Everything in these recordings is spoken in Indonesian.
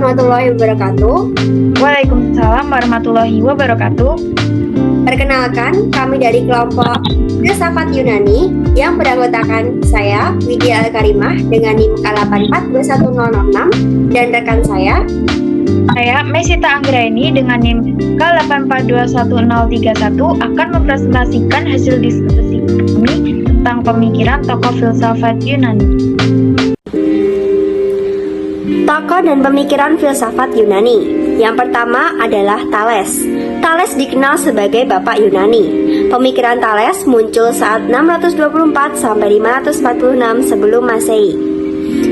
warahmatullahi wabarakatuh. Waalaikumsalam warahmatullahi wabarakatuh. Perkenalkan, kami dari kelompok Filsafat Yunani yang beranggotakan saya, Widya Al-Karimah dengan NIM K8421006 dan rekan saya, Mesita Anggraini dengan NIM K8421031 akan mempresentasikan hasil diskusi kami tentang pemikiran tokoh filsafat Yunani. tokoh dan pemikiran filsafat Yunani. Yang pertama adalah Thales. Thales dikenal sebagai Bapak Yunani. Pemikiran Thales muncul saat 624 sampai 546 sebelum Masehi.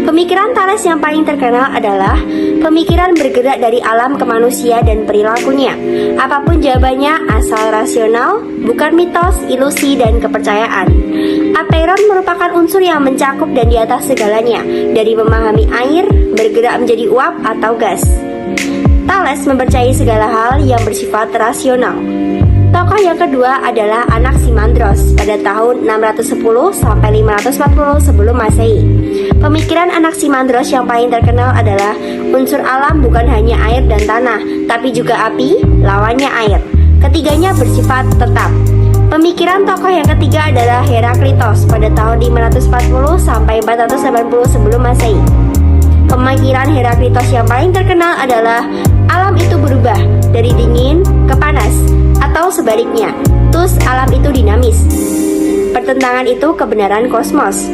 Pemikiran Thales yang paling terkenal adalah pemikiran bergerak dari alam ke manusia dan perilakunya. Apapun jawabannya asal rasional, bukan mitos, ilusi, dan kepercayaan. Apeiron merupakan unsur yang mencakup dan di atas segalanya, dari memahami air, bergerak menjadi uap atau gas. Thales mempercayai segala hal yang bersifat rasional. Tokoh yang kedua adalah Anaximandros pada tahun 610 sampai 540 sebelum Masehi. Pemikiran Anaximandros yang paling terkenal adalah unsur alam bukan hanya air dan tanah, tapi juga api, lawannya air. Ketiganya bersifat tetap. Pemikiran tokoh yang ketiga adalah Heraklitos pada tahun 540 sampai 480 sebelum Masehi. Pemikiran Heraklitos yang paling terkenal adalah alam itu berubah dari dingin ke panas, atau sebaliknya, terus alam itu dinamis. Pertentangan itu kebenaran kosmos.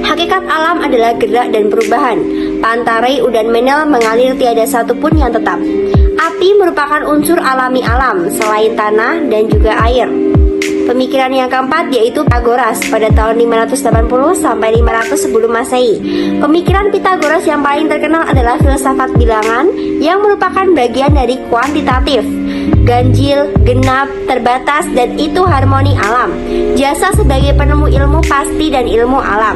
Hakikat alam adalah gerak dan perubahan. Pantarai dan Menel mengalir tiada satupun yang tetap. Api merupakan unsur alami alam selain tanah dan juga air. Pemikiran yang keempat yaitu Pythagoras pada tahun 580 sampai 500 sebelum Masehi. Pemikiran Pythagoras yang paling terkenal adalah filsafat bilangan yang merupakan bagian dari kuantitatif. Ganjil, genap, terbatas, dan itu harmoni alam. Jasa sebagai penemu ilmu pasti dan ilmu alam.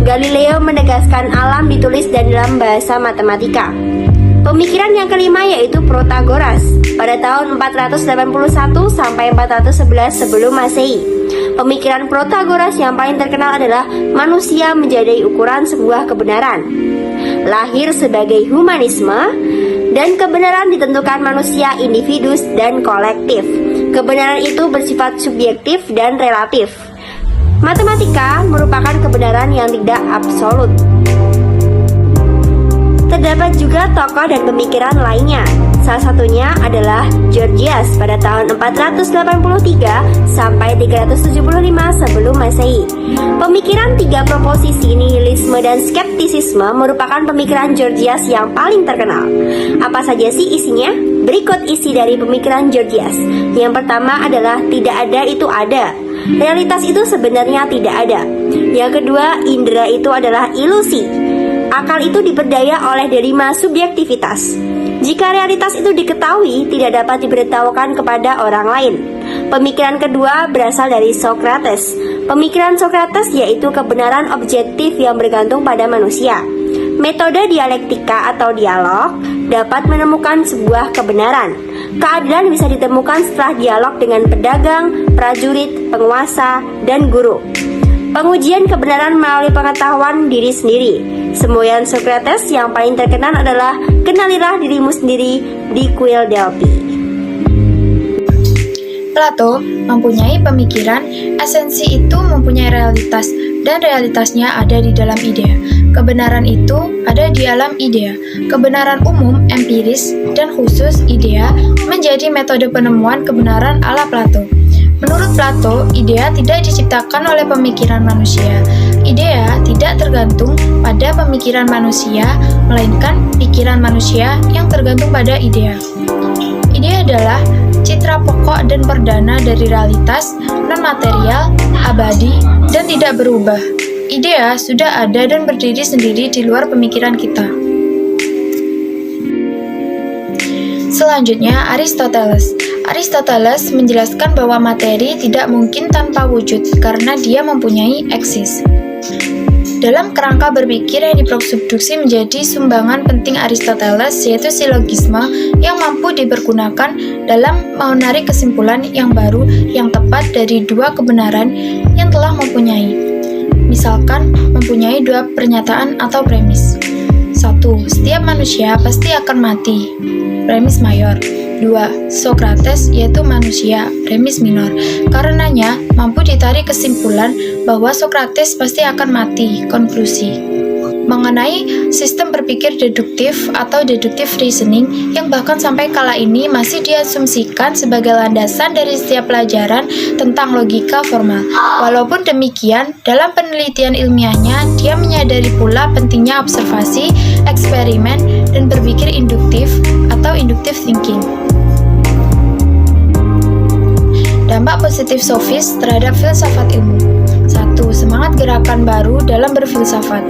Galileo menegaskan alam ditulis dan dalam bahasa matematika. Pemikiran yang kelima yaitu Protagoras pada tahun 481 sampai 411 sebelum Masehi. Pemikiran Protagoras yang paling terkenal adalah manusia menjadi ukuran sebuah kebenaran. Lahir sebagai humanisme dan kebenaran ditentukan manusia individu dan kolektif. Kebenaran itu bersifat subjektif dan relatif. Matematika merupakan kebenaran yang tidak absolut. Terdapat juga tokoh dan pemikiran lainnya. Salah satunya adalah Gorgias pada tahun 483 sampai 375 sebelum Masehi. Pemikiran tiga proposisi nihilisme dan skeptisisme merupakan pemikiran Gorgias yang paling terkenal. Apa saja sih isinya? Berikut isi dari pemikiran Gorgias. Yang pertama adalah tidak ada itu ada. Realitas itu sebenarnya tidak ada. Yang kedua, indera itu adalah ilusi. Akal itu diperdaya oleh delima subjektivitas. Jika realitas itu diketahui, tidak dapat diberitahukan kepada orang lain. Pemikiran kedua berasal dari Socrates. Pemikiran Socrates yaitu kebenaran objektif yang bergantung pada manusia. Metode dialektika atau dialog dapat menemukan sebuah kebenaran. Keadilan bisa ditemukan setelah dialog dengan pedagang, prajurit, penguasa, dan guru. Pengujian kebenaran melalui pengetahuan diri sendiri. Semboyan Socrates yang paling terkenal adalah kenalilah dirimu sendiri di kuil Delphi. Plato mempunyai pemikiran esensi itu mempunyai realitas dan realitasnya ada di dalam idea. Kebenaran itu ada di alam idea. Kebenaran umum, empiris, dan khusus idea menjadi metode penemuan kebenaran ala Plato. Menurut Plato, idea tidak diciptakan oleh pemikiran manusia. Idea tidak tergantung pada pemikiran manusia, melainkan pikiran manusia yang tergantung pada idea. Idea adalah citra pokok dan perdana dari realitas, non-material, abadi, dan tidak berubah. Idea sudah ada dan berdiri sendiri di luar pemikiran kita. Selanjutnya, Aristoteles. Aristoteles menjelaskan bahwa materi tidak mungkin tanpa wujud karena dia mempunyai eksis. Dalam kerangka berpikir yang diproduksi menjadi sumbangan penting Aristoteles, yaitu silogisme yang mampu dipergunakan dalam menarik kesimpulan yang baru yang tepat dari dua kebenaran yang telah mempunyai. Misalkan, mempunyai dua pernyataan atau premis. 1. Setiap manusia pasti akan mati. Premis mayor. 2. Sokrates yaitu manusia. Premis minor. Karenanya, mampu ditarik kesimpulan bahwa Sokrates pasti akan mati. Konklusi. Mengenai sistem berpikir deduktif atau deductive reasoning yang bahkan sampai kala ini masih diasumsikan sebagai landasan dari setiap pelajaran tentang logika formal. Walaupun demikian, dalam penelitian ilmiahnya, dia menyadari pula pentingnya observasi, eksperimen, dan berpikir induktif atau inductive thinking. Dampak positif sofis terhadap filsafat ilmu. 1. Semangat gerakan baru dalam berfilsafat.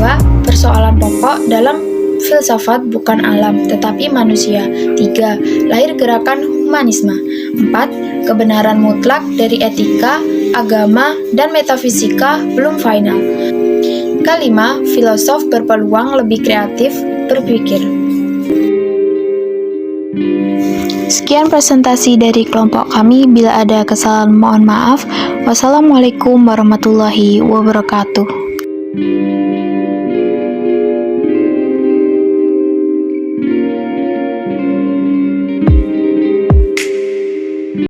2. Persoalan pokok dalam filsafat bukan alam, tetapi manusia. 3. Lahir gerakan humanisme. 4. Kebenaran mutlak dari etika, agama, dan metafisika belum final. Kelima, filosof berpeluang lebih kreatif berpikir. Sekian presentasi dari kelompok kami. Bila ada kesalahan mohon maaf. Wassalamualaikum warahmatullahi wabarakatuh.